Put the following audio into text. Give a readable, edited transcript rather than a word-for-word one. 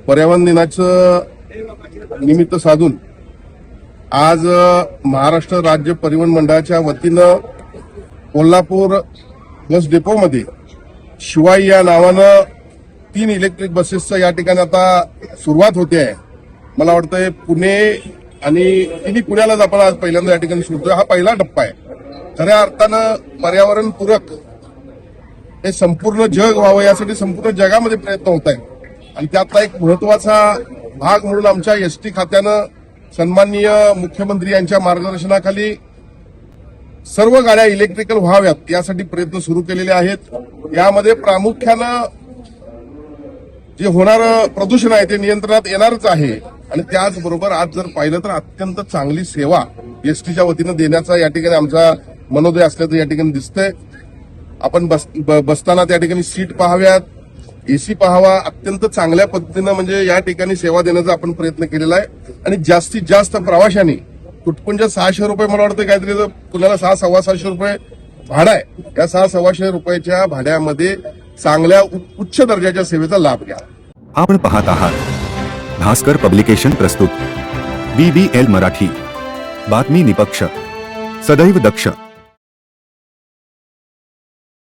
पर्यावरण दिनाचं निमित्त साधून आज महाराष्ट्र राज्य परिवहन मंडळाच्या वतीनं कोल्हापूर बस डेपोमध्ये शिवाई या नावानं 3 इलेक्ट्रिक बसेसचं या ठिकाणी आता सुरुवात होते आहे. मला वाटतंय पुणे आणि तिन्ही पुण्यालाच आपण आज पहिल्यांदा या ठिकाणी सुरू हा पहिला टप्पा आहे. खऱ्या अर्थानं पर्यावरणपूरक हे संपूर्ण जग व्हावं यासाठी संपूर्ण जगामध्ये प्रयत्न होत आहेत आणि त्यातला एक महत्वाचा भाग म्हणून आमच्या एसटी खात्यानं सन्माननीय मुख्यमंत्री यांच्या मार्गदर्शनाखाली सर्व गाड्या इलेक्ट्रिकल व्हाव्यात यासाठी प्रयत्न सुरू केलेले आहेत. यामध्ये प्रामुख्यानं जे होणारं प्रदूषण आहे ते नियंत्रणात येणारच आहे आणि त्याचबरोबर आज जर पाहिलं तर अत्यंत चांगली सेवा एसटीच्या वतीनं देण्याचा या ठिकाणी आमचा मनोदय असल्याचं या ठिकाणी दिसतंय. आपण बसताना त्या ठिकाणी सीट पाहाव्यात, एसी पाहावा, अत्यंत चांगल्या पद्धतीनं म्हणजे या ठिकाणी सेवा देण्याचा आपण प्रयत्न केलेला आहे आणि जास्तीत जास्त प्रवाशांनी तुटपुंज 600 रुपये मला वाटतं काहीतरी पुण्याला 600-650 रुपये भाडा आहे. या 600-650 रुपयाच्या भाड्यामध्ये चांगल्या उच्च दर्जाच्या सेवेचा लाभ घ्या. आपण पाहत आहात भास्कर पब्लिकेशन प्रस्तुत BBL मराठी, बातमी निपक्ष, सदैव दक्ष.